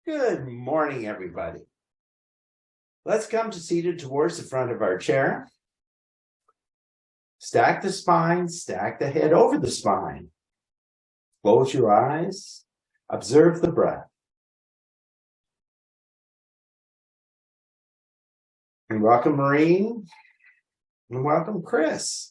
Good morning, everybody. Let's come to seated towards the front of our chair. Stack the spine, stack the head over the spine. Close your eyes, observe the breath. And welcome, Maureen, and welcome, Chris.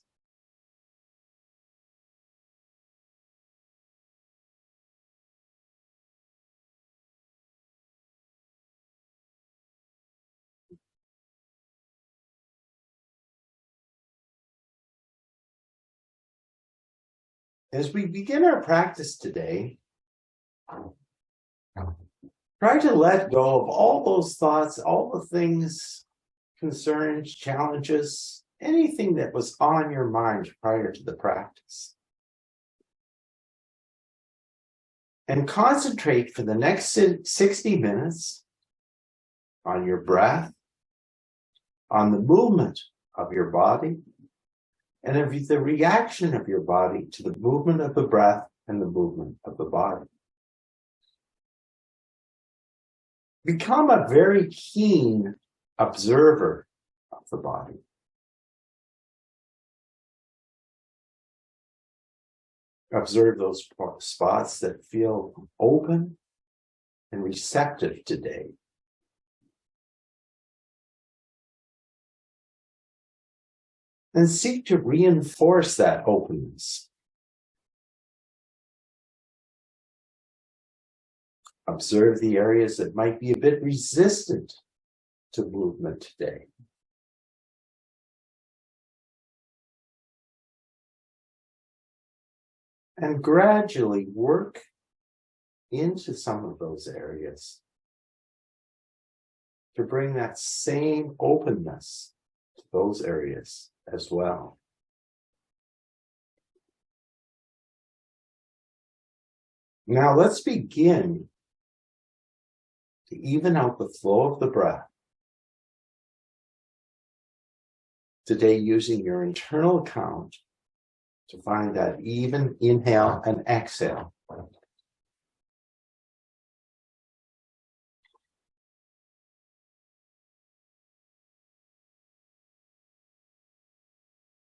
As we begin our practice today, try to let go of all those thoughts, all the things, concerns, challenges, anything that was on your mind prior to the practice. And concentrate for the next 60 minutes on your breath, on the movement of your body, and of the reaction of your body to the movement of the breath and the movement of the body. Become a very keen observer of the body. Observe those spots that feel open and receptive today. And seek to reinforce that openness. Observe the areas that might be a bit resistant to movement today. And gradually work into some of those areas to bring that same openness to those areas as well. Now let's begin to even out the flow of the breath. Today, using your internal count to find that even inhale and exhale.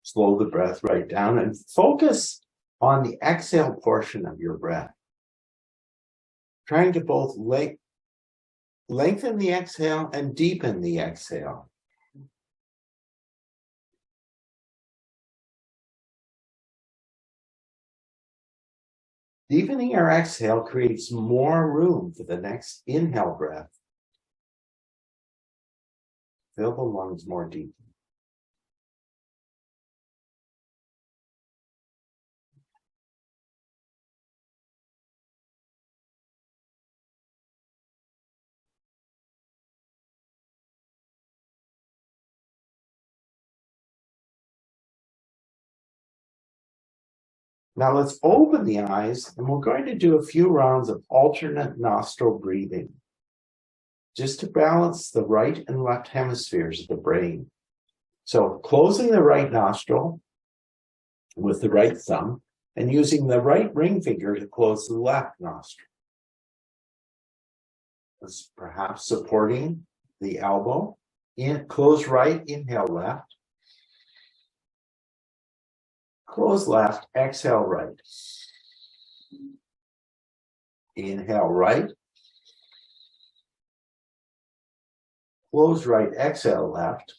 Slow the breath right down and focus on the exhale portion of your breath. Trying to both lengthen the exhale and deepen the exhale. Deepening our exhale creates more room for the next inhale breath. Fill the lungs more deeply. Now let's open the eyes, and we're going to do a few rounds of alternate nostril breathing, just to balance the right and left hemispheres of the brain. So closing the right nostril with the right thumb, and using the right ring finger to close the left nostril. That's perhaps supporting the elbow. Close right, inhale left. Close left, exhale right. Inhale right. Close right, exhale left.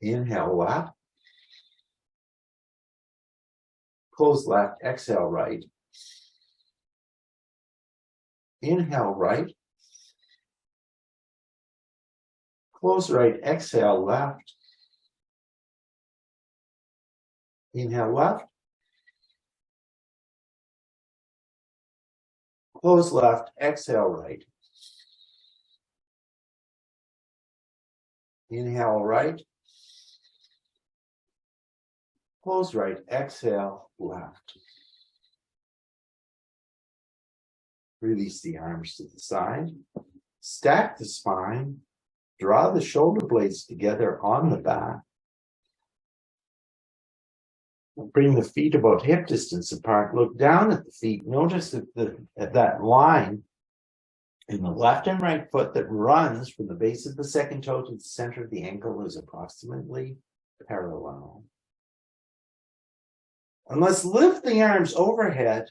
Inhale left. Close left, exhale right. Inhale right. Close right, exhale left. Inhale left. Close left, exhale right. Inhale right. Close right, exhale left. Release the arms to the side. Stack the spine. Draw the shoulder blades together on the back. Bring the feet about hip distance apart. Look down at the feet. Notice that that line in the left and right foot that runs from the base of the second toe to the center of the ankle is approximately parallel. And let's lift the arms overhead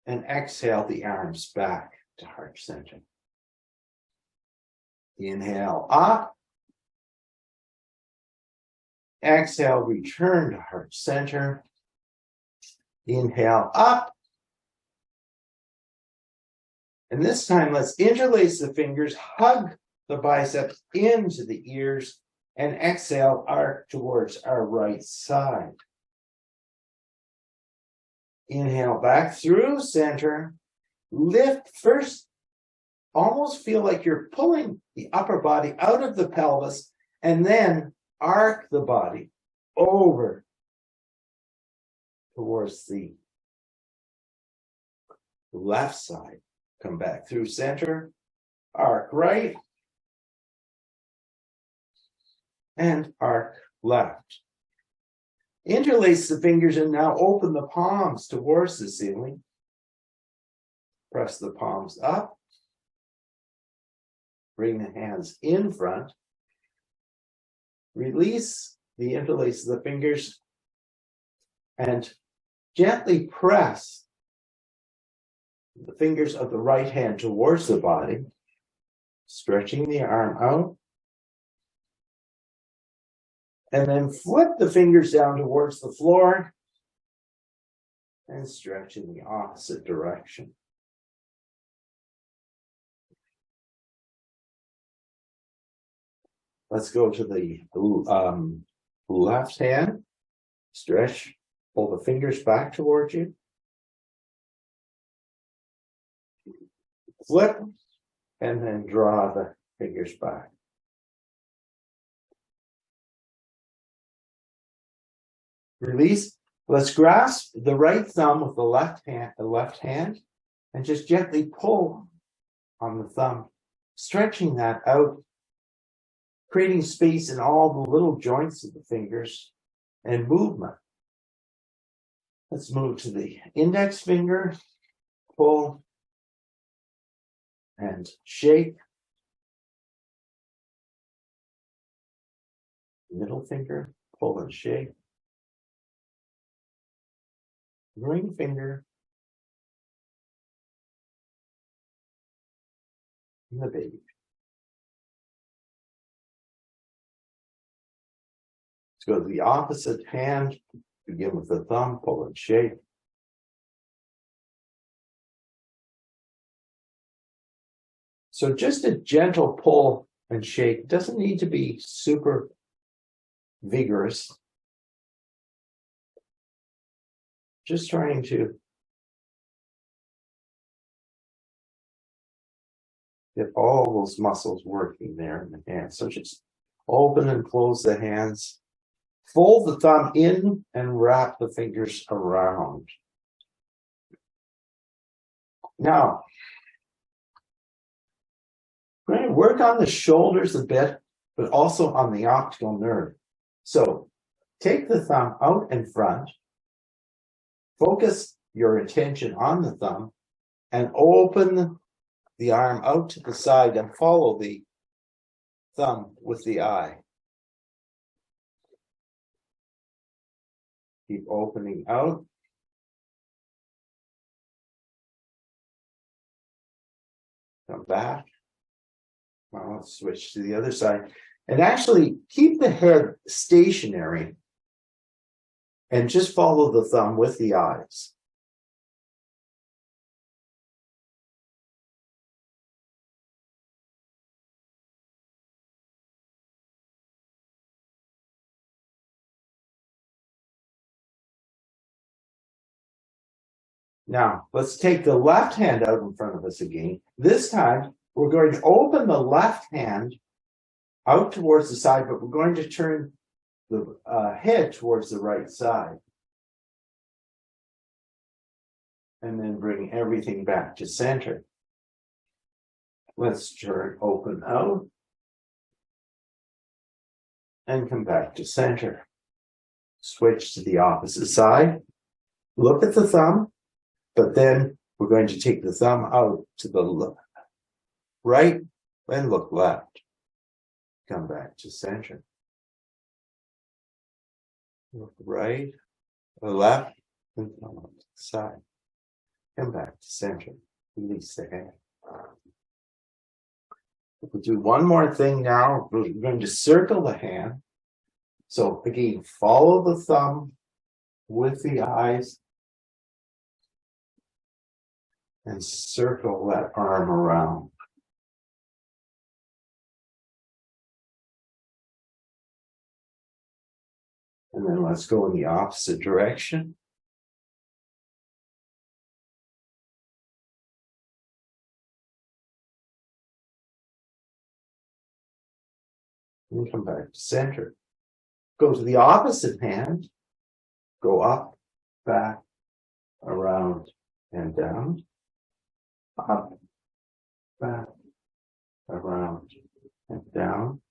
and exhale the arms back to heart center. Inhale up. Exhale, return to heart center. Inhale up. And this time, let's interlace the fingers, hug the biceps into the ears, and exhale, arc towards our right side. Inhale back through center. Lift first. Almost feel like you're pulling the upper body out of the pelvis, and then arc the body over towards the left side. Come back through center, arc right, and arc left. Interlace the fingers and now open the palms towards the ceiling. Press the palms up. Bring the hands in front. Release the interlace of the fingers and gently press the fingers of the right hand towards the body, stretching the arm out. And then flip the fingers down towards the floor and stretch in the opposite direction. Let's go to the left hand. Stretch, pull the fingers back towards you. Flip, and then draw the fingers back. Release. Let's grasp the right thumb with the left hand, and just gently pull on the thumb, stretching that out, creating space in all the little joints of the fingers and movement. Let's move to the index finger, pull and shake. Middle finger, pull and shake. Ring finger, and the baby. Let's go to the opposite hand. Begin with the thumb, pull and shake. So just a gentle pull and shake. It doesn't need to be super vigorous. Just trying to get all those muscles working there in the hands. So just open and close the hands. Fold the thumb in and wrap the fingers around. Now, we're going to work on the shoulders a bit, but also on the optical nerve. So take the thumb out in front. Focus your attention on the thumb and open the arm out to the side and follow the thumb with the eye. Keep opening out. Come back. Well, let's switch to the other side. And actually keep the head stationary and just follow the thumb with the eyes. Now, let's take the left hand out in front of us again. This time, we're going to open the left hand out towards the side, but we're going to turn the head towards the right side. And then bring everything back to center. Let's turn open out. And come back to center. Switch to the opposite side. Look at the thumb, but then we're going to take the thumb out to the right and look left. Come back to center. Look right, or left, and come on to the side. Come back to center. Release the hand. We'll do one more thing now. We're going to circle the hand. So again, follow the thumb with the eyes and circle that arm around. And then let's go in the opposite direction. And come back to center. Go to the opposite hand. Go up, back, around, and down. Up, back, around, and down.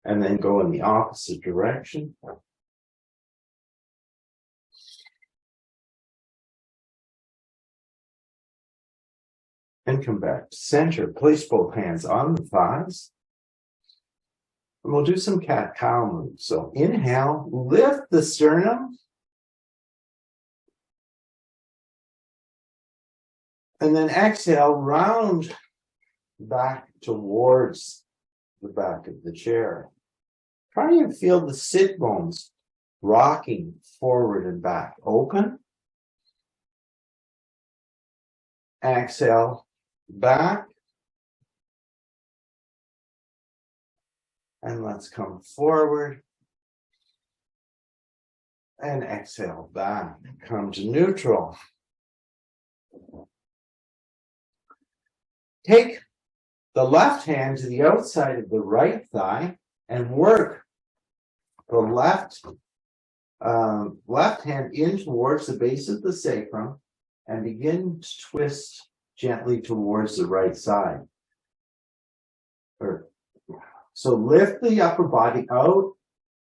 And then go in the opposite direction. And come back to center. Place both hands on the thighs. And we'll do some cat-cow moves. So inhale, lift the sternum. And then exhale, round back towards the back of the chair. Try and feel the sit bones rocking forward and back. Open. Exhale, back. And let's come forward. And exhale, back. Come to neutral. Take the left hand to the outside of the right thigh and work the left hand in towards the base of the sacrum and begin to twist gently towards the right side. So lift the upper body out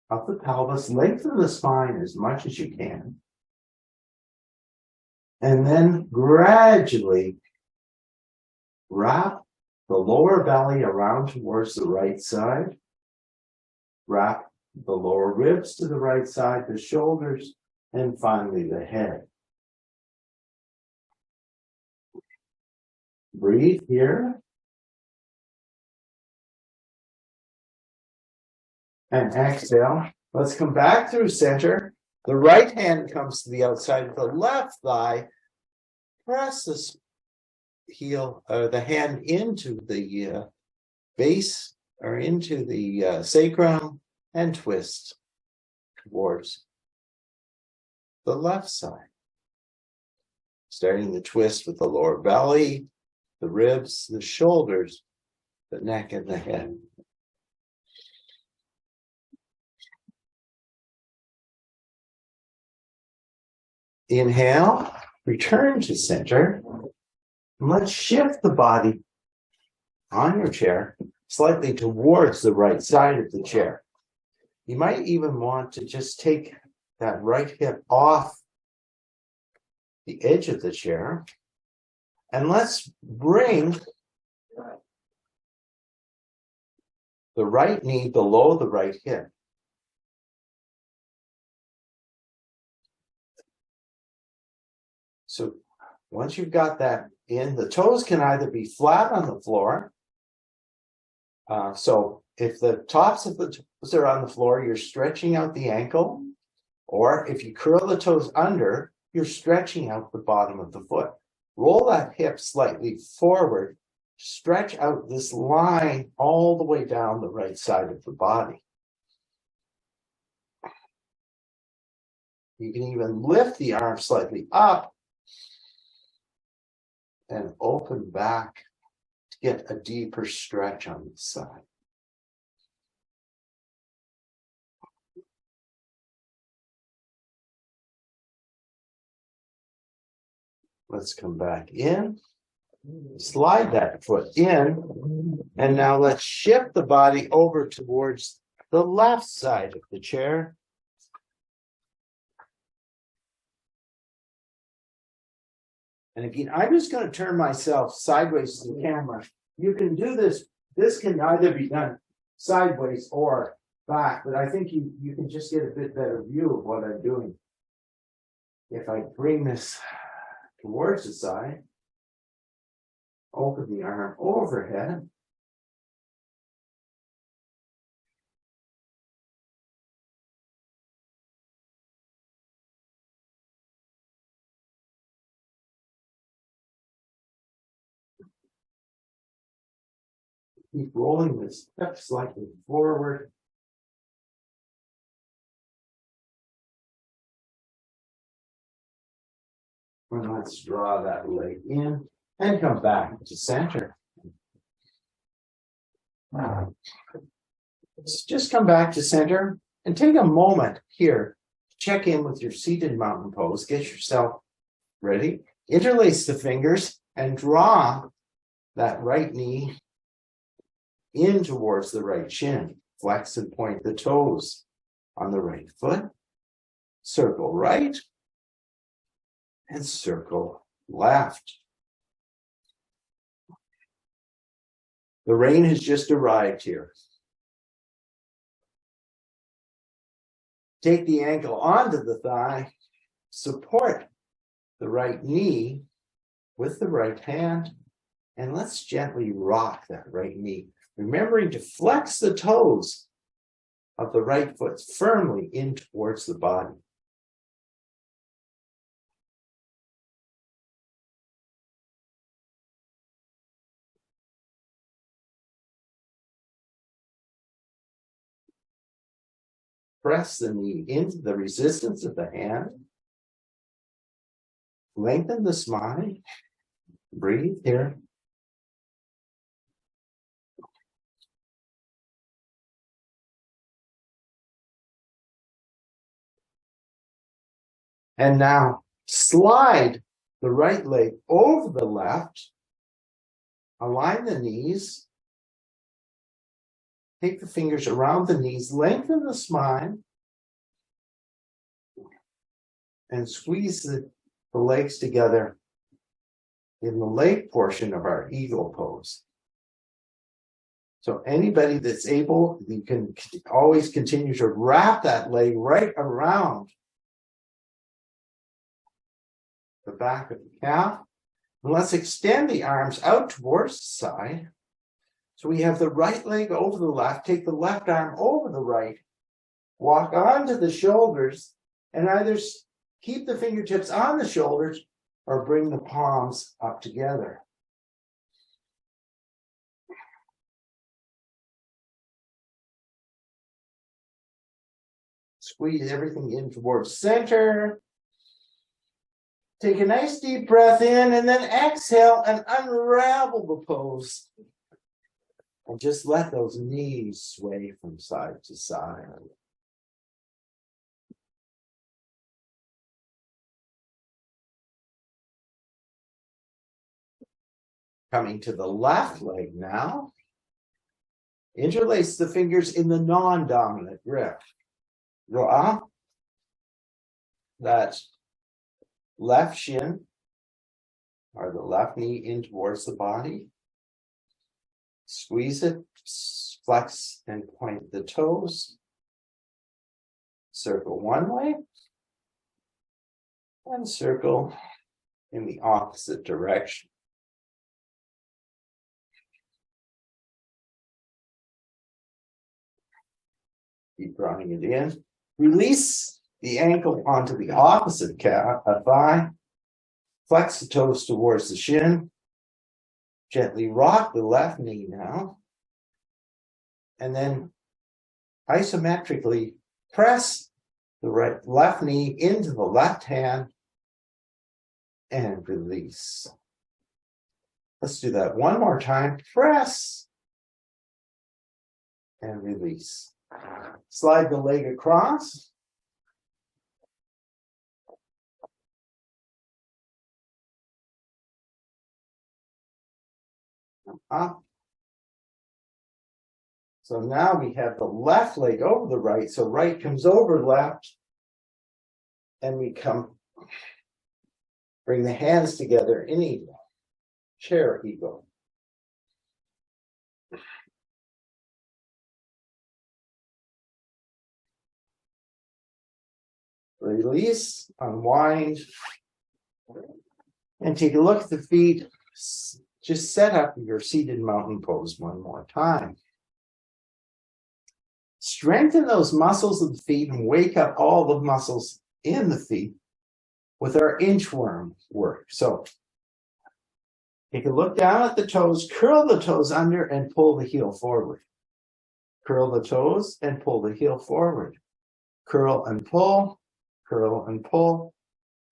of the pelvis, lengthen the spine as much as you can. And then gradually wrap the lower belly around towards the right side. Wrap the lower ribs to the right side, the shoulders, and finally the head. Breathe here. And exhale. Let's come back through center. The right hand comes to the outside of the left thigh. Press the heel, the hand into the base or into the sacrum and twist towards the left side. Starting the twist with the lower belly, the ribs, the shoulders, the neck, and the head. Inhale, return to center. And let's shift the body on your chair slightly towards the right side of the chair. You might even want to just take that right hip off the edge of the chair. And let's bring the right knee below the right hip. So once you've got that in, the toes can either be flat on the floor. So if the tops of the toes are on the floor, you're stretching out the ankle. Or if you curl the toes under, you're stretching out the bottom of the foot. Roll that hip slightly forward. Stretch out this line all the way down the right side of the body. You can even lift the arm slightly up and open back to get a deeper stretch on the side. Let's come back in, slide that foot in, and now let's shift the body over towards the left side of the chair. And again, I'm just going to turn myself sideways to the camera. You can do this. This can either be done sideways or back, but I think you can just get a bit better view of what I'm doing. If I bring this towards the side, open the arm overhead. Keep rolling this step slightly forward. And let's draw that leg in and come back to center. Let's just come back to center and take a moment here. Check in with your seated mountain pose. Get yourself ready. Interlace the fingers and draw that right knee in towards the right shin. Flex and point the toes on the right foot. Circle right and circle left. The rain has just arrived here. Take the ankle onto the thigh. Support the right knee with the right hand. And let's gently rock that right knee, remembering to flex the toes of the right foot firmly in towards the body. Press the knee into the resistance of the hand. Lengthen the spine. Breathe here. And now slide the right leg over the left. Align the knees. Take the fingers around the knees, lengthen the spine, and squeeze the legs together in the leg portion of our eagle pose. So anybody that's able, you can always continue to wrap that leg right around the back of the calf. And let's extend the arms out towards the side. So we have the right leg over the left, take the left arm over the right, walk onto the shoulders, and either keep the fingertips on the shoulders or bring the palms up together. Squeeze everything in towards center. Take a nice deep breath in and then exhale and unravel the pose. And just let those knees sway from side to side. Coming to the left leg now. Interlace the fingers in the non-dominant grip. Draw that left shin or the left knee in towards the body. Squeeze it, flex and point the toes. Circle one way and circle in the opposite direction. Keep drawing it in. Release the ankle onto the opposite thigh. Flex the toes towards the shin. Gently rock the left knee now. And then isometrically press the left knee into the left hand and release. Let's do that one more time. Press and release. Slide the leg across. Up. So now we have the left leg over the right. So right comes over left. And we come Bring the hands together in eagle, chair eagle. Release, unwind, and take a look at the feet. Just set up your seated mountain pose one more time. Strengthen those muscles of the feet and wake up all the muscles in the feet with our inchworm work. So take a look down at the toes, curl the toes under and pull the heel forward. Curl the toes and pull the heel forward. Curl and pull, curl and pull,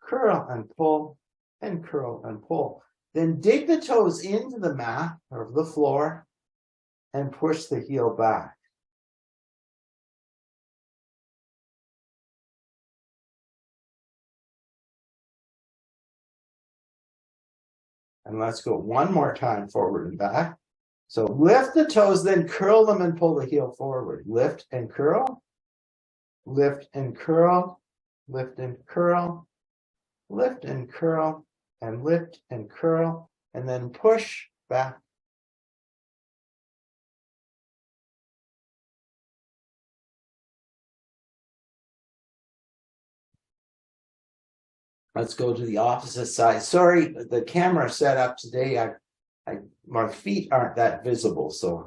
curl and pull, and curl and pull. Then dig the toes into the mat or the floor and push the heel back. And let's go one more time forward and back. So lift the toes, then curl them and pull the heel forward. Lift and curl, lift and curl, lift and curl, lift and curl, and lift and curl, and then push back. Let's go to the opposite side. Sorry, the camera setup today, my feet aren't that visible, so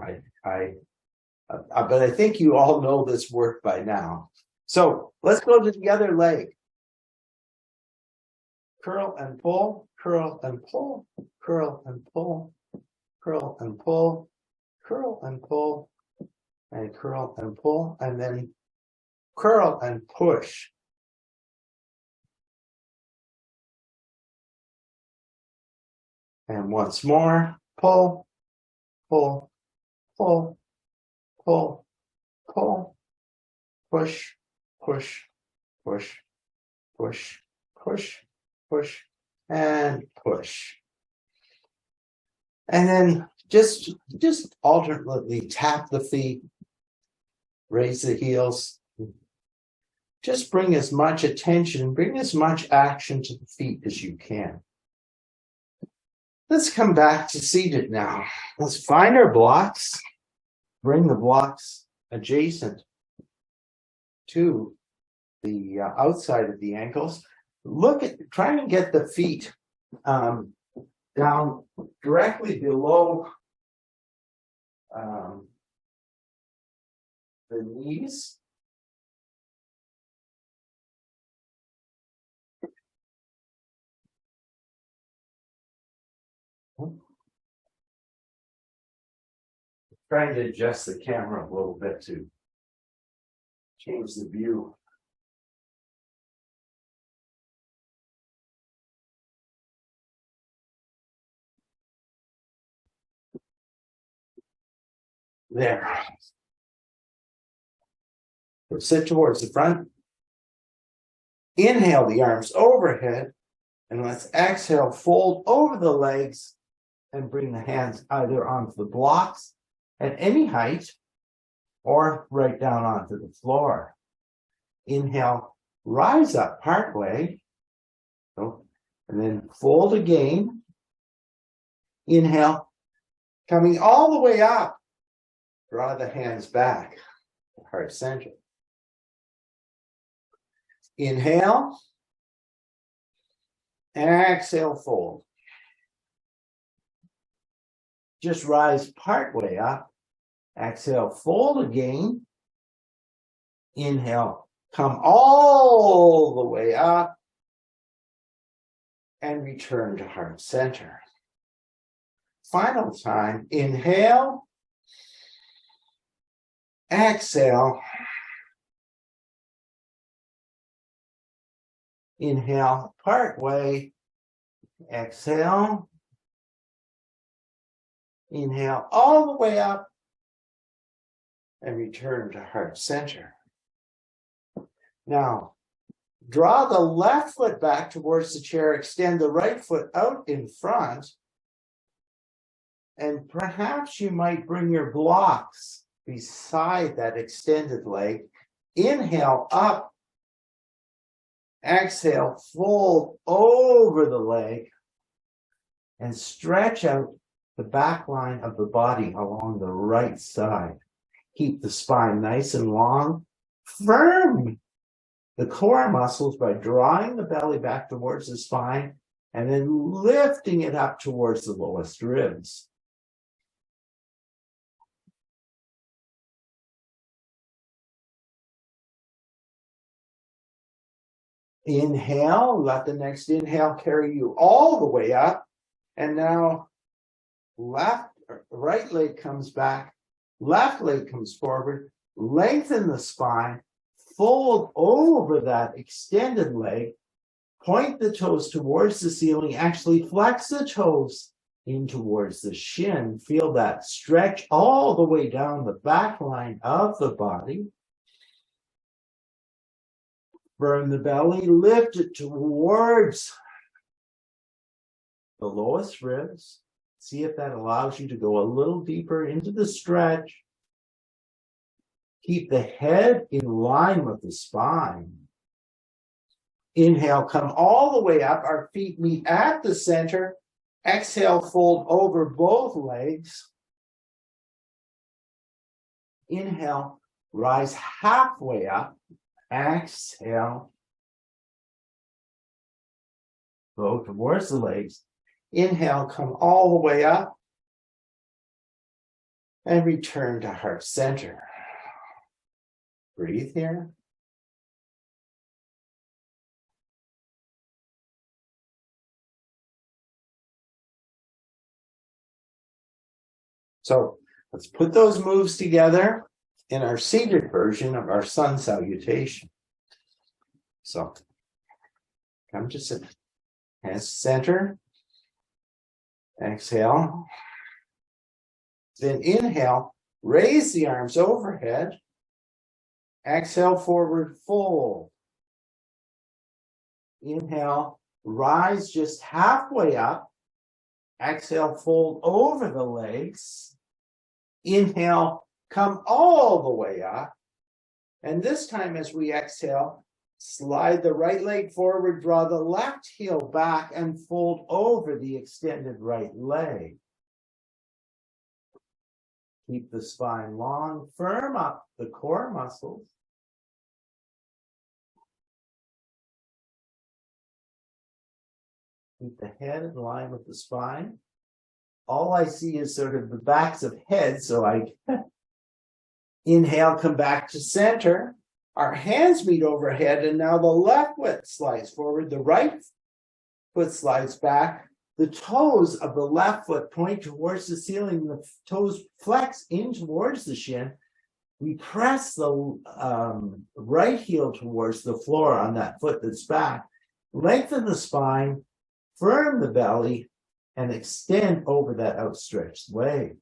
but I think you all know this work by now. So let's go to the other leg. Curl and pull, curl and pull, curl and pull, curl and pull, curl and pull, and curl and pull, and then curl and push. And once more, pull, pull, pull, pull, pull, push, push, push, push, push, push, and push. And then just alternately tap the feet, raise the heels. Just bring as much attention, bring as much action to the feet as you can. Let's come back to seated now. Let's find our blocks. Bring the blocks adjacent to the outside of the ankles. Try and get the feet down directly below the knees. Trying to adjust the camera a little bit to change the view. There. So sit towards the front. Inhale the arms overhead, and let's exhale, fold over the legs and bring the hands either onto the blocks at any height or right down onto the floor. Inhale, rise up partway, and then fold again. Inhale, coming all the way up, draw the hands back, heart center. Inhale, exhale, fold. Just rise partway up. Exhale, fold again. Inhale, come all the way up and return to heart center. Final time, inhale, exhale. Inhale, partway, exhale. Inhale all the way up and return to heart center. Now, draw the left foot back towards the chair, extend the right foot out in front, and perhaps you might bring your blocks beside that extended leg. Inhale up Exhale, fold over the leg and stretch out the back line of the body along the right side. Keep the spine nice and long. Firm the core muscles by drawing the belly back towards the spine and then lifting it up towards the lowest ribs. Inhale, let the next inhale carry you all the way up. And now right leg comes back, left leg comes forward, lengthen the spine, fold over that extended leg, point the toes towards the ceiling, actually flex the toes in towards the shin. Feel that stretch all the way down the back line of the body. Burn the belly, lift it towards the lowest ribs. See if that allows you to go a little deeper into the stretch. Keep the head in line with the spine. Inhale, come all the way up. Our feet meet at the center. Exhale, fold over both legs. Inhale, rise halfway up. Exhale, go towards the legs. Inhale, come all the way up. And return to heart center. Breathe here. So let's put those moves together in our seated version of our sun salutation. So come to sit. Hands center. Exhale. Then inhale, raise the arms overhead. Exhale, forward fold. Inhale, rise just halfway up. Exhale, fold over the legs. Inhale, come all the way up. And this time as we exhale, slide the right leg forward, draw the left heel back, and fold over the extended right leg. Keep the spine long, firm up the core muscles. Keep the head in line with the spine. All I see is sort of the backs of heads, so I inhale, come back to center. Our hands meet overhead, and now the left foot slides forward, the right foot slides back. The toes of the left foot point towards the ceiling, the toes flex in towards the shin. We press the right heel towards the floor on that foot that's back. Lengthen the spine, firm the belly, and extend over that outstretched leg.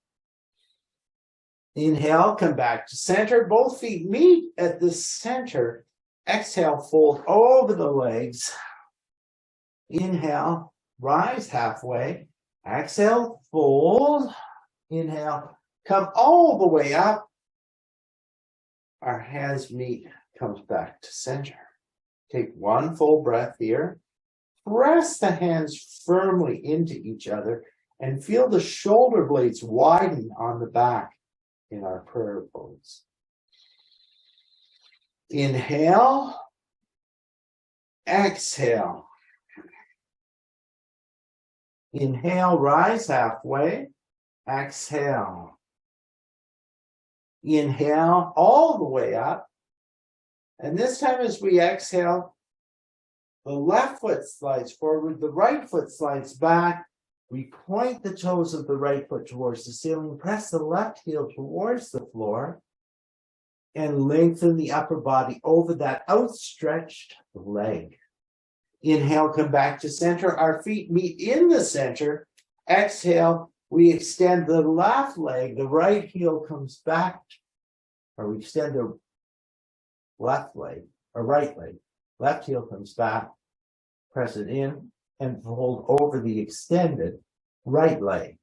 Inhale, come back to center. Both feet meet at the center. Exhale, fold over the legs. Inhale, rise halfway. Exhale, fold. Inhale, come all the way up. Our hands meet, comes back to center. Take one full breath here. Press the hands firmly into each other and feel the shoulder blades widen on the back in our prayer pose. Inhale, exhale. Inhale, rise halfway. Exhale. Inhale all the way up. And this time as we exhale, the left foot slides forward, the right foot slides back. We point the toes of the right foot towards the ceiling, press the left heel towards the floor, and lengthen the upper body over that outstretched leg. Inhale, come back to center. Our feet meet in the center. Exhale, we extend the left leg. The right heel comes back, or we extend the left leg, or right leg. Left heel comes back, press it in, and fold over the extended right leg.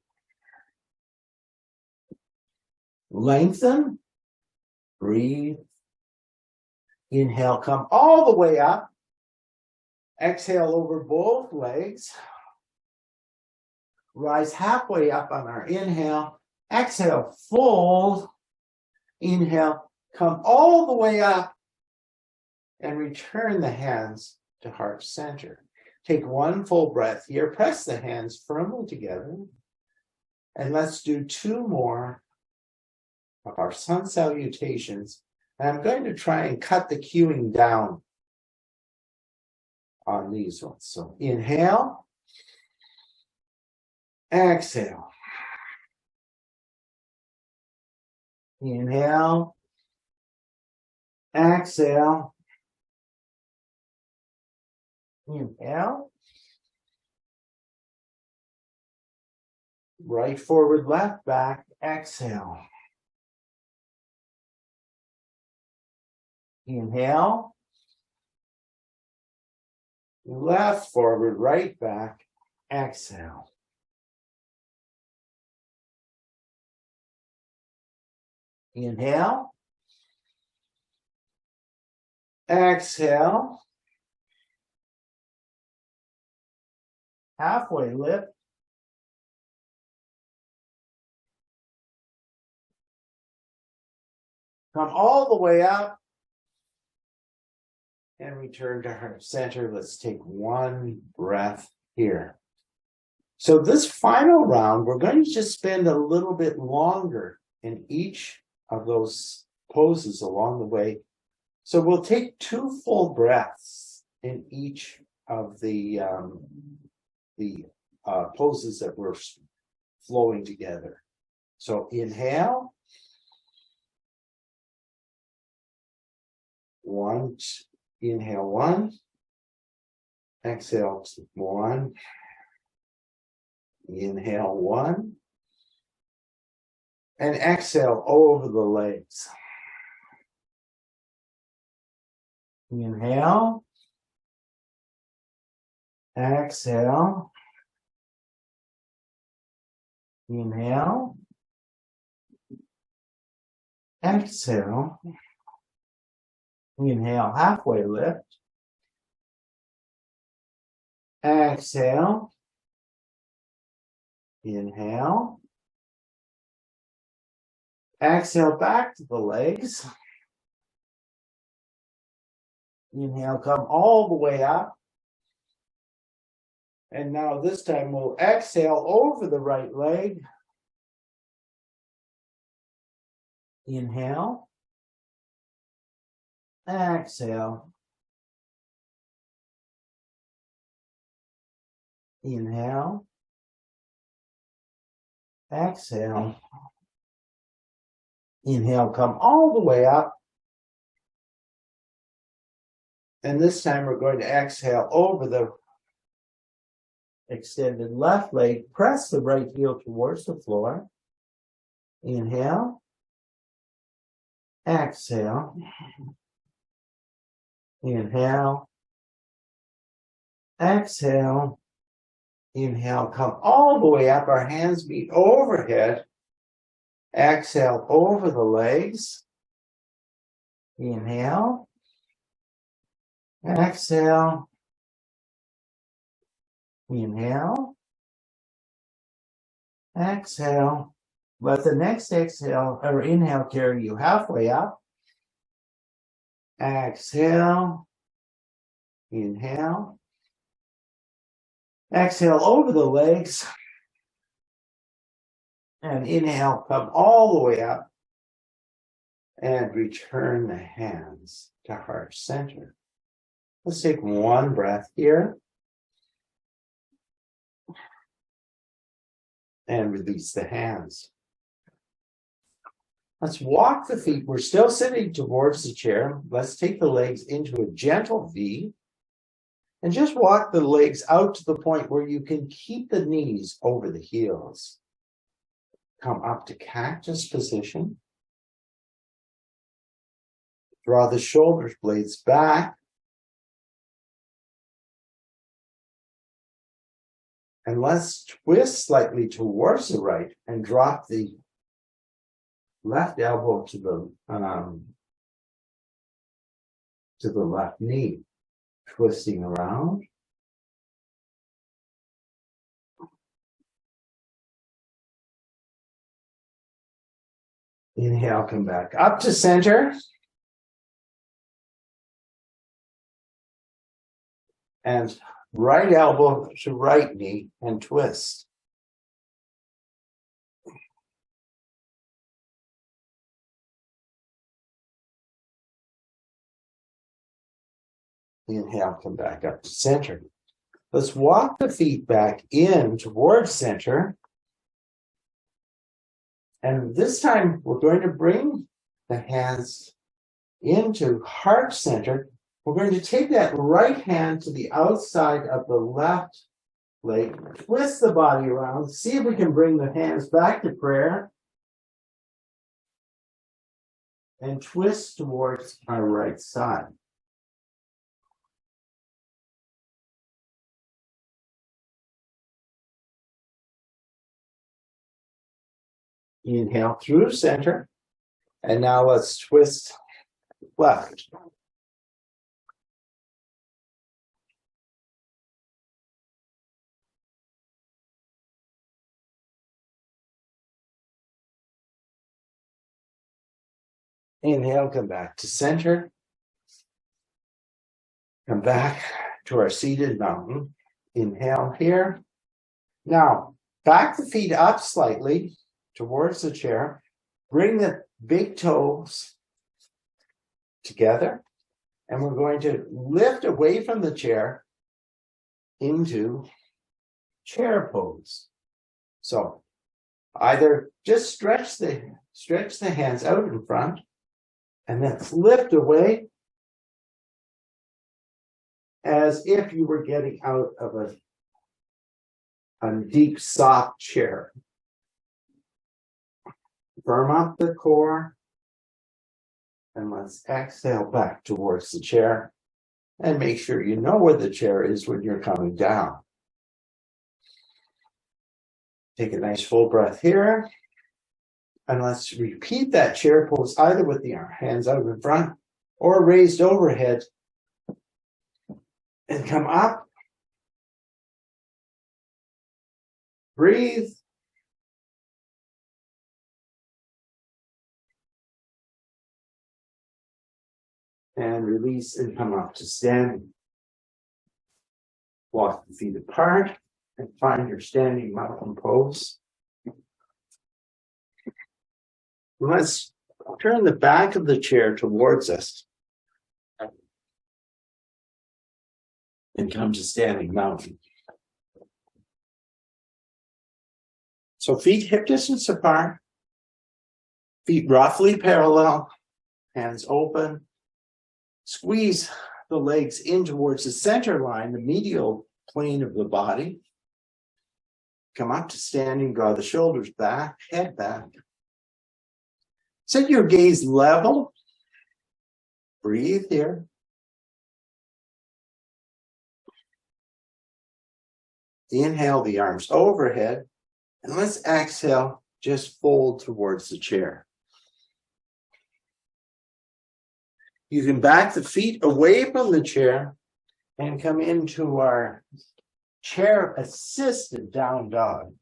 Lengthen, breathe. Inhale, come all the way up. Exhale over both legs. Rise halfway up on our inhale. Exhale, fold. Inhale, come all the way up and return the hands to heart center. Take one full breath here. Press the hands firmly together. And let's do two more of our sun salutations. And I'm going to try and cut the cueing down on these ones. So inhale, exhale. Inhale, exhale. Inhale. Right forward, left back, exhale. Inhale. Left forward, right back, exhale. Inhale. Exhale. Halfway lift. Come all the way up and return to heart center. Let's take one breath here. So this final round, we're going to just spend a little bit longer in each of those poses along the way. So we'll take two full breaths in each of the poses that we're flowing together. So inhale. One, inhale one. Exhale one. Inhale one. And exhale over the legs. Inhale. Exhale. Inhale. Exhale. Inhale, halfway lift. Exhale. Inhale. Exhale back to the legs. Inhale, come all the way up. And now this time we'll exhale over the right leg. Inhale. Exhale. Inhale. Exhale. Inhale, come all the way up. And this time we're going to exhale over the extended left leg. Press the right heel towards the floor. Inhale. Exhale. Inhale. Exhale. Inhale, come all the way up. Our hands meet overhead. Exhale over the legs. Inhale. Exhale. Inhale. Exhale. Let the next exhale or inhale carry you halfway up. Exhale. Inhale. Exhale over the legs. And inhale, come all the way up. And return the hands to heart center. Let's take one breath here. And release the hands. Let's walk the feet. We're still sitting towards the chair. Let's take the legs into a gentle V. And just walk the legs out to the point where you can keep the knees over the heels. Come up to cactus position. Draw the shoulder blades back. And let's twist slightly towards the right and drop the left elbow to the left knee. Twisting around. Inhale, come back up to center. And right elbow to right knee and twist. Inhale, come back up to center. Let's walk the feet back in towards center. And this time we're going to bring the hands into heart center. We're going to take that right hand to the outside of the left leg, twist the body around, see if we can bring the hands back to prayer, and twist towards our right side. Inhale through center, and now let's twist left. Inhale, come back to center. Come back to our seated mountain. Inhale here. Now, back the feet up slightly towards the chair. Bring the big toes together. And we're going to lift away from the chair into chair pose. So either just stretch the hands out in front, and then lift away as if you were getting out of a deep, soft chair. Firm up the core, and let's exhale back towards the chair, and make sure you know where the chair is when you're coming down. Take a nice full breath here. And let's repeat that chair pose either with the hands out in front or raised overhead. And come up. Breathe. And release and come up to standing. Walk the feet apart and find your standing mountain pose. Let's turn the back of the chair towards us and come to standing mountain. So feet hip distance apart, feet roughly parallel, hands open. Squeeze the legs in towards the center line, the medial plane of the body. Come up to standing, draw the shoulders back, head back. Set your gaze level. Breathe here. Inhale the arms overhead. And let's exhale, just fold towards the chair. You can back the feet away from the chair and come into our chair-assisted down dog.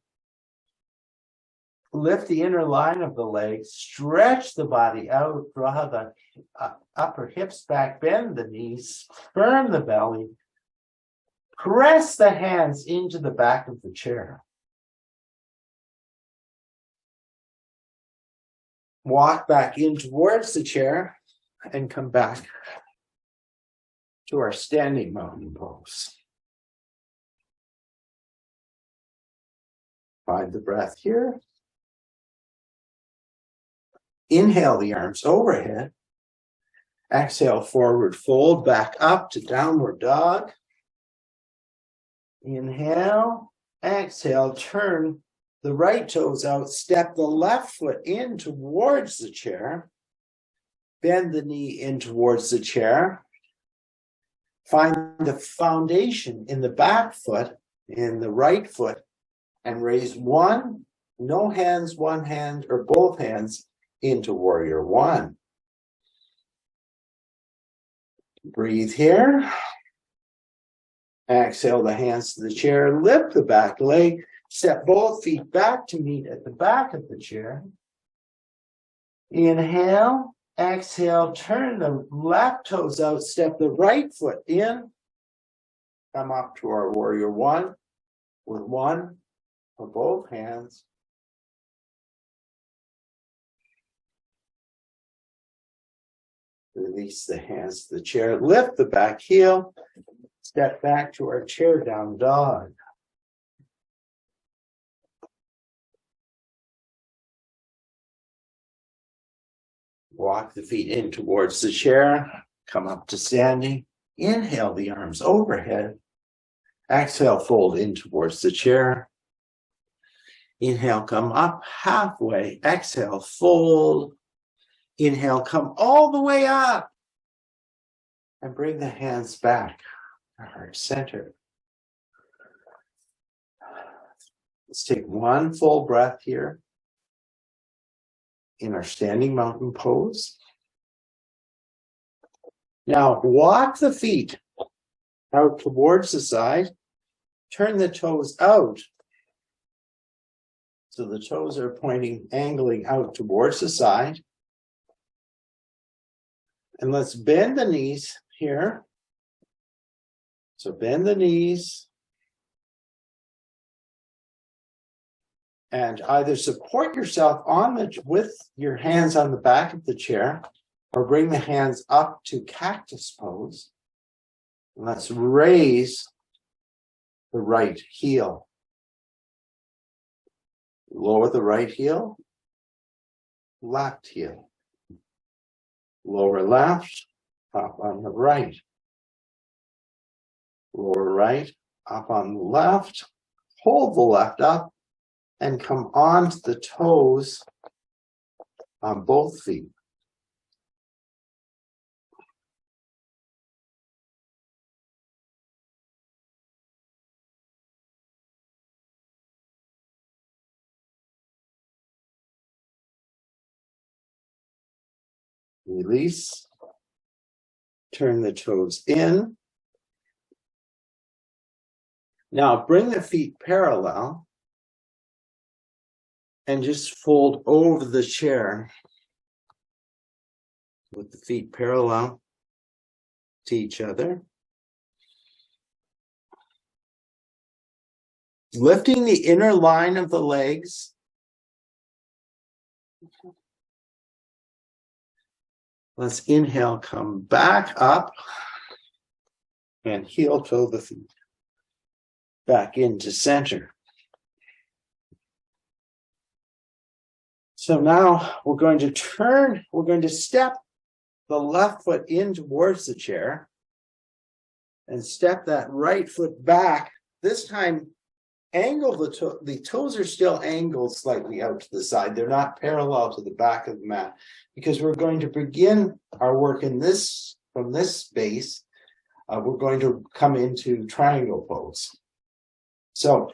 Lift the inner line of the legs, stretch the body out, draw the upper hips back, bend the knees, firm the belly, press the hands into the back of the chair. Walk back in towards the chair and come back to our standing mountain pose. Find the breath here. Inhale the arms overhead. Exhale, forward fold, back up to downward dog. Inhale, exhale, turn the right toes out, step the left foot in towards the chair. Bend the knee in towards the chair. Find the foundation in the back foot, in the right foot, and raise one, no hands, one hand, or both hands into warrior one. Breathe here. Exhale the hands to the chair, lift the back leg, step both feet back to meet at the back of the chair. Inhale, exhale, turn the left toes out, step the right foot in. Come up to our warrior one with one for both hands. Release the hands to the chair, lift the back heel, step back to our chair down dog. Walk the feet in towards the chair, come up to standing. Inhale the arms overhead. Exhale, fold in towards the chair. Inhale, come up halfway. Exhale, fold. Inhale, come all the way up. And bring the hands back to heart center. Let's take one full breath here in our standing mountain pose. Now walk the feet out towards the side. Turn the toes out. So the toes are pointing, angling out towards the side. And let's bend the knees here. So bend the knees. And either support yourself with your hands on the back of the chair, or bring the hands up to cactus pose. And let's raise the right heel. Lower the right heel, left heel. Lower left, up on the right. Lower right, up on the left. Hold the left up and come onto the toes on both feet. Release. Turn the toes in. Now bring the feet parallel and just fold over the chair with the feet parallel to each other. Lifting the inner line of the legs. Let's inhale, come back up and heel toe the feet back into center. So now we're going to step the left foot in towards the chair and step that right foot back. This time, angle the toes are still angled slightly out to the side. They're not parallel to the back of the mat because we're going to begin our work from this space. We're going to come into triangle pose. So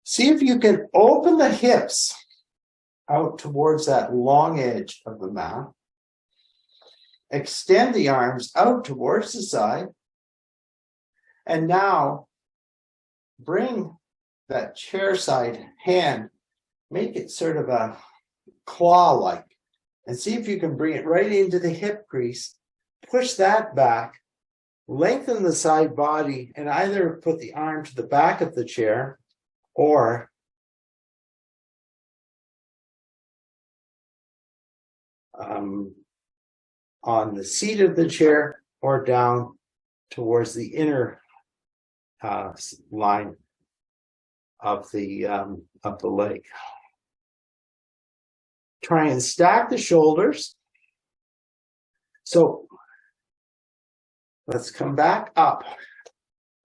see if you can open the hips out towards that long edge of the mat. Extend the arms out towards the side. And now bring that chair side hand, make it sort of a claw-like, and see if you can bring it right into the hip crease. Push that back, lengthen the side body, and either put the arm to the back of the chair or on the seat of the chair or down towards the inner line of the leg. Try and stack the shoulders. So let's come back up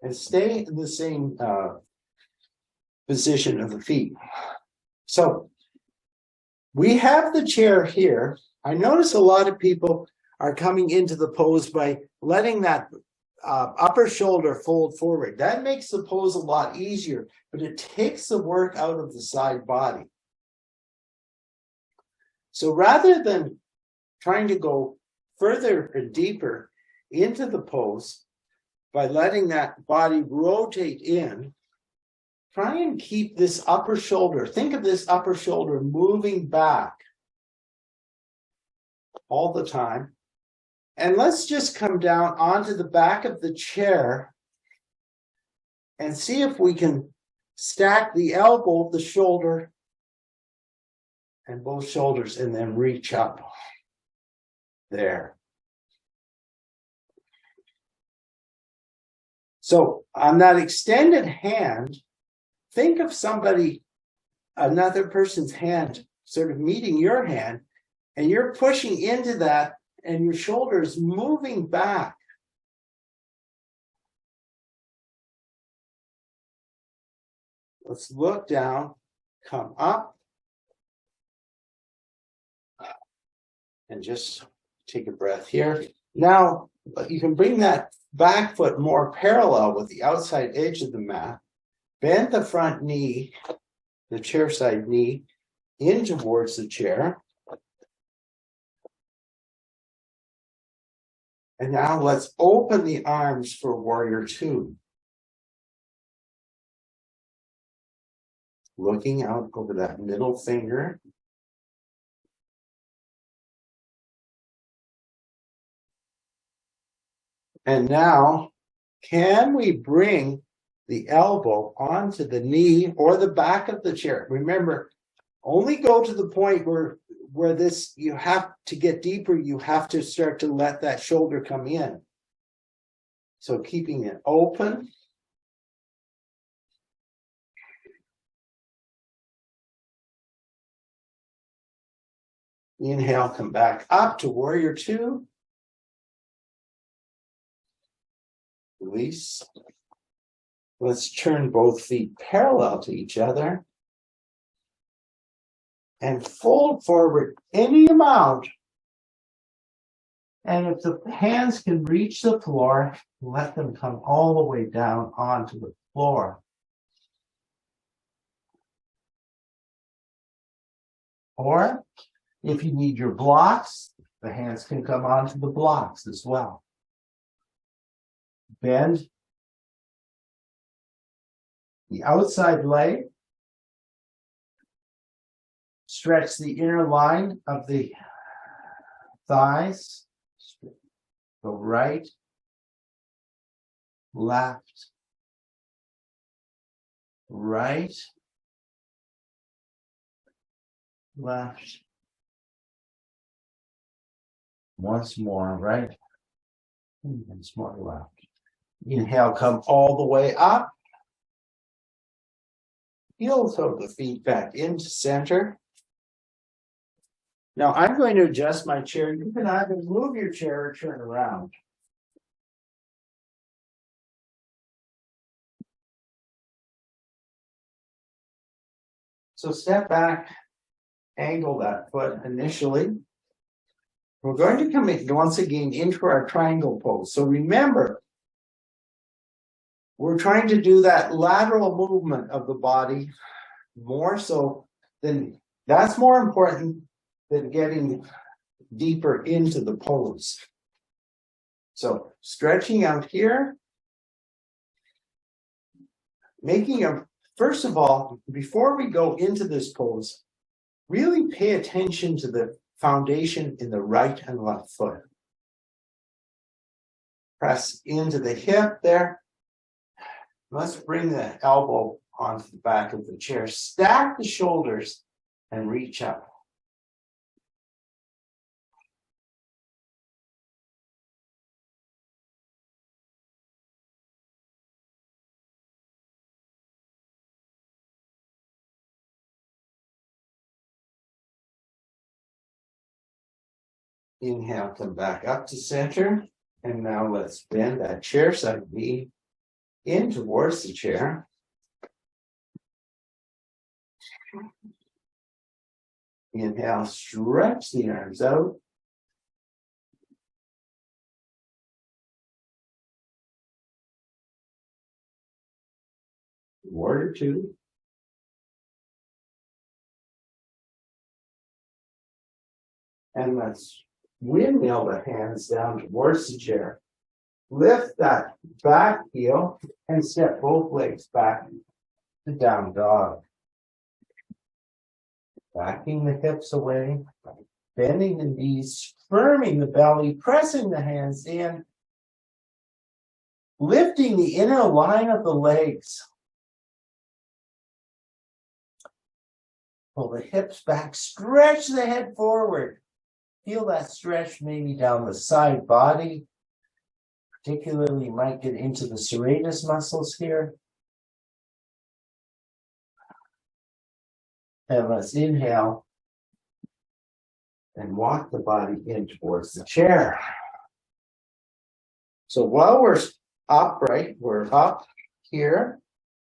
and stay in the same position of the feet. So we have the chair here. I notice a lot of people are coming into the pose by letting that upper shoulder fold forward. That makes the pose a lot easier, but it takes the work out of the side body. So rather than trying to go further and deeper into the pose, by letting that body rotate in, try and keep this upper shoulder. Think of this upper shoulder moving back all the time. And let's just come down onto the back of the chair and see if we can stack the elbow, the shoulder, and both shoulders, and then reach up there. So on that extended hand, think of somebody, another person's hand, sort of meeting your hand, and you're pushing into that, and your shoulder is moving back. Let's look down, come up, and just take a breath here. Now, you can bring that back foot more parallel with the outside edge of the mat. Bend the front knee, the chair side knee, in towards the chair. And now let's open the arms for warrior two. Looking out over that middle finger. And now, can we bring the elbow onto the knee or the back of the chair? Remember, only go to the point where this, you have to get deeper, you have to start to let that shoulder come in. So keeping it open. Inhale, come back up to warrior two. Release. Let's turn both feet parallel to each other and fold forward any amount. And if the hands can reach the floor, let them come all the way down onto the floor. Or if you need your blocks, the hands can come onto the blocks as well. Bend the outside leg. Stretch the inner line of the thighs. Go right, left, right, left. Once more, right, and once more left. Inhale, come all the way up. Heels of the feet back into center. Now I'm going to adjust my chair. You can either move your chair or turn around. So step back, angle that foot initially. We're going to come in once again into our triangle pose. So remember, we're trying to do that lateral movement of the body more so than, that's more important than getting deeper into the pose. So stretching out here, first of all, before we go into this pose, really pay attention to the foundation in the right and left foot. Press into the hip there. Let's bring the elbow onto the back of the chair. Stack the shoulders and reach up. Inhale, come back up to center. And now let's bend that chair side knee in towards the chair. Inhale, stretch the arms out. Warrior two. And let's windmill the hands down towards the chair. Lift that back heel and step both legs back to down dog. Backing the hips away, bending the knees, firming the belly, pressing the hands in, lifting the inner line of the legs. Pull the hips back, stretch the head forward. Feel that stretch maybe down the side body. Particularly, you might get into the serratus muscles here. And let's inhale and walk the body in towards the chair. So while we're upright, we're up here.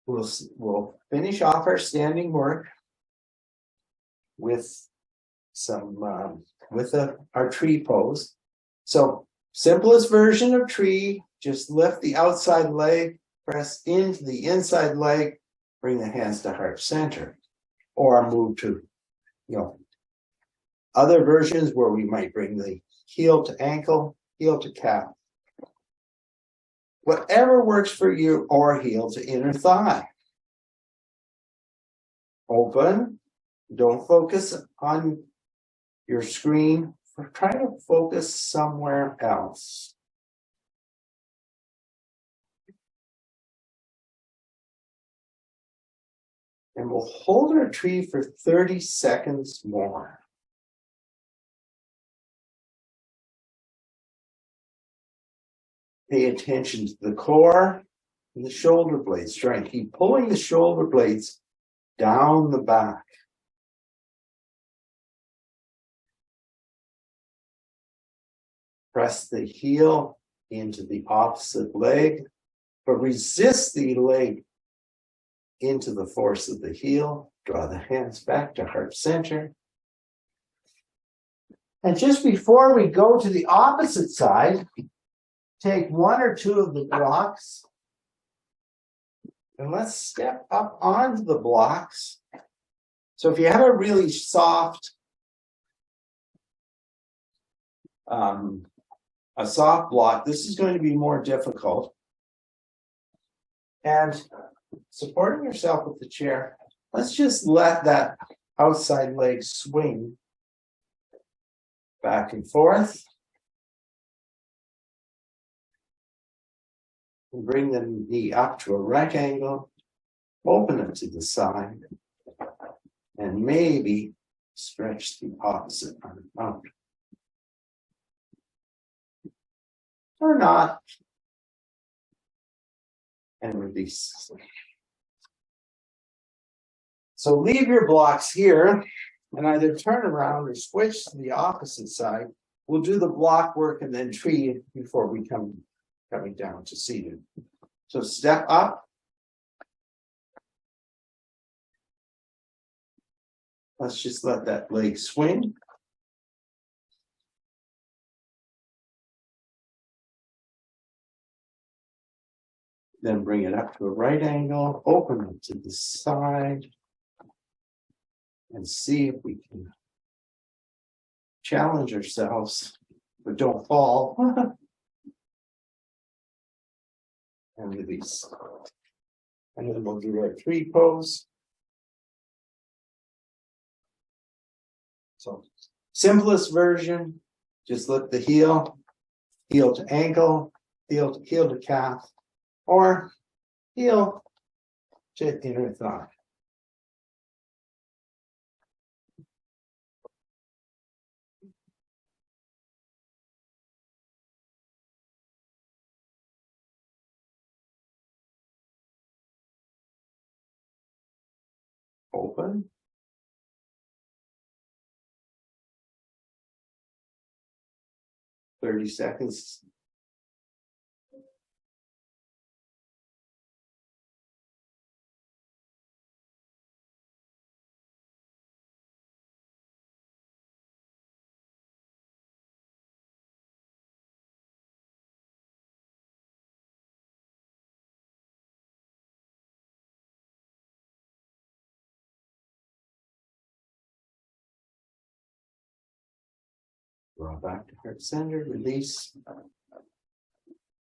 We'll finish off our standing work with our tree pose. So simplest version of tree, just lift the outside leg, press into the inside leg, bring the hands to heart center, or move to, other versions where we might bring the heel to ankle, heel to calf. Whatever works for you, or heel to inner thigh. Open. Don't focus on your screen. Try to focus somewhere else. And we'll hold our tree for 30 seconds more. Pay attention to the core and the shoulder blades. Try and keep pulling the shoulder blades down the back. Press the heel into the opposite leg, but resist the leg into the force of the heel. Draw the hands back to heart center. And just before we go to the opposite side, take one or two of the blocks and let's step up onto the blocks. So if you have a really soft, block, this is going to be more difficult. And supporting yourself with the chair, let's just let that outside leg swing back and forth. And bring the knee up to a right angle, open it to the side, and maybe stretch the opposite arm out. Or not. And release. So leave your blocks here and either turn around or switch to the opposite side. We'll do the block work and then tree before we coming down to seated. So step up. Let's just let that leg swing. Then bring it up to a right angle, open it to the side, and see if we can challenge ourselves, but don't fall. And release. And then we'll do our tree pose. So, simplest version, just lift the heel to ankle, heel to calf, or heel to inner thigh. Open. $30 seconds. Draw back to heart center, release.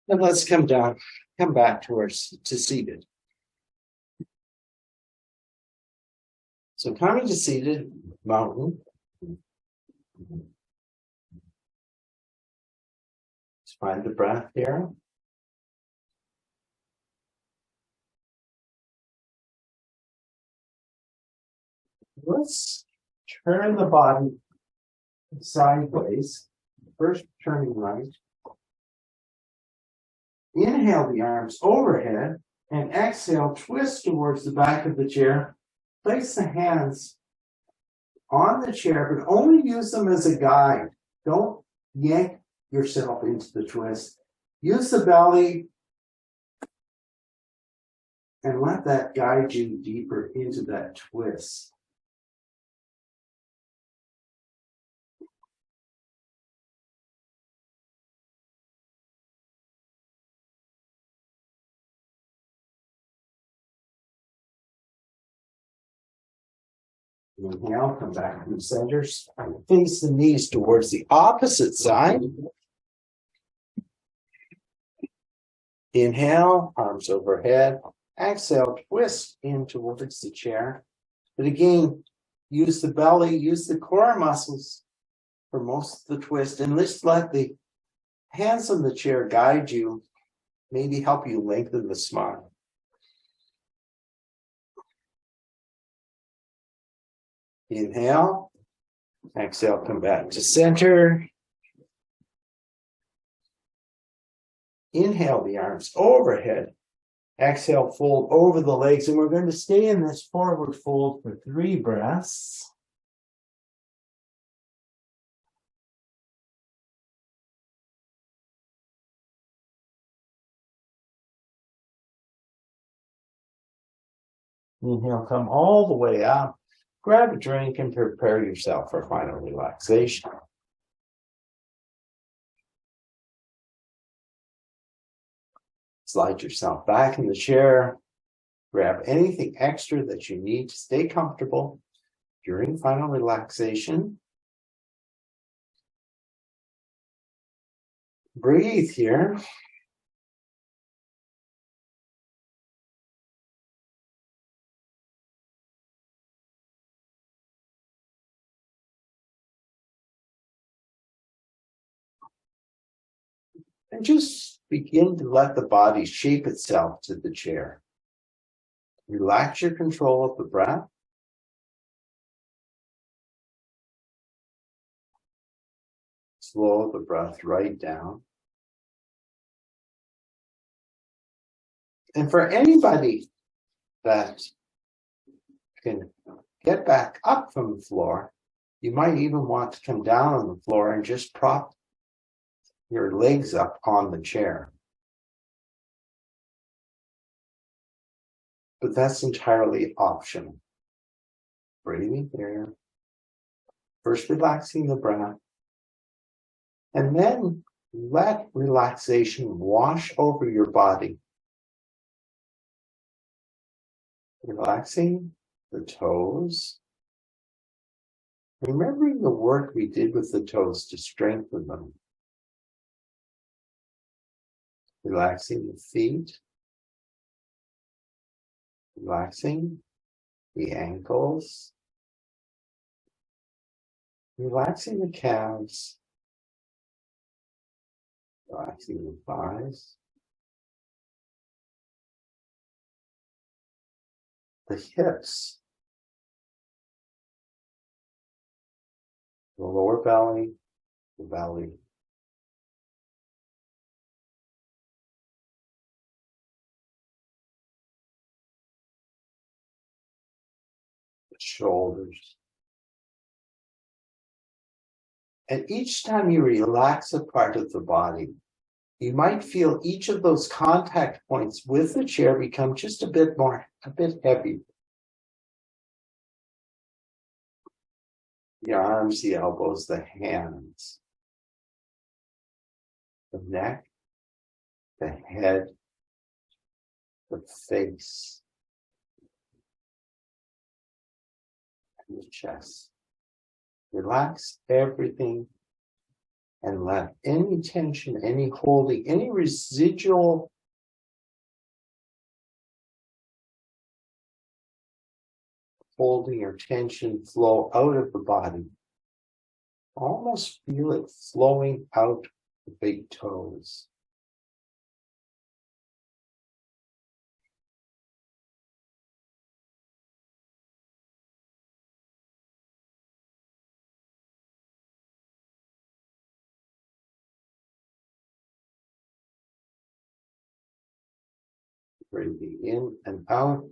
And let's come back towards to seated. So coming to seated, mountain. Let's find the breath here. Let's turn the body sideways. First turning right. Inhale the arms overhead and exhale, twist towards the back of the chair. Place the hands on the chair, but only use them as a guide. Don't yank yourself into the twist. Use the belly and let that guide you deeper into that twist. Inhale, come back to the center. Face the knees towards the opposite side. Inhale, arms overhead. Exhale, twist in towards the chair. But again, use the belly, use the core muscles for most of the twist, and just let the hands on the chair guide you, maybe help you lengthen the spine. Inhale, exhale, come back to center. Inhale the arms overhead. Exhale, fold over the legs, and we're going to stay in this forward fold for 3 breaths. Inhale, come all the way up. Grab a drink and prepare yourself for final relaxation. Slide yourself back in the chair. Grab anything extra that you need to stay comfortable during final relaxation. Breathe here. And just begin to let the body shape itself to the chair. Relax your control of the breath. Slow the breath right down. And for anybody that can get back up from the floor, you might even want to come down on the floor and just prop your legs up on the chair. But that's entirely optional. Breathing here. First relaxing the breath. And then let relaxation wash over your body. Relaxing the toes. Remembering the work we did with the toes to strengthen them. Relaxing the feet. Relaxing the ankles. Relaxing the calves. Relaxing the thighs. The hips. The lower belly. The belly. The shoulders. And each time you relax a part of the body, you might feel each of those contact points with the chair become just a bit heavy. The arms, the elbows, the hands, the neck, the head, the face, and the chest. Relax everything And let any tension, any holding, any residual holding or tension flow out of the body. Almost feel it flowing out the big toes. Breathing in and out.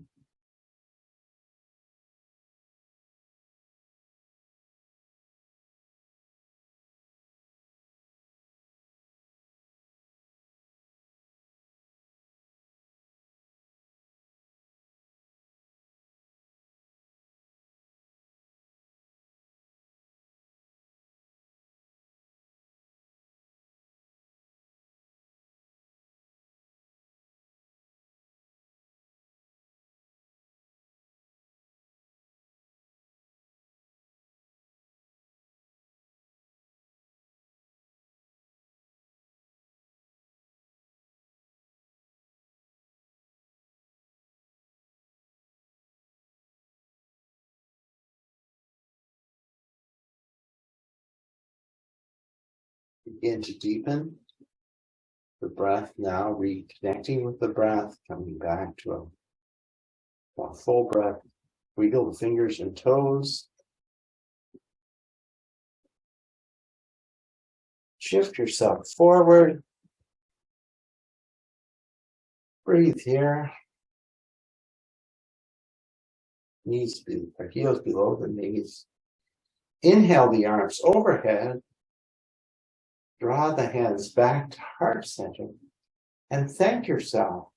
Begin to deepen the breath now, reconnecting with the breath, coming back to a full breath. Wiggle the fingers and toes. Shift yourself forward. Breathe here. Heels below the knees. Inhale the arms overhead. Draw the hands back to heart center. And thank yourself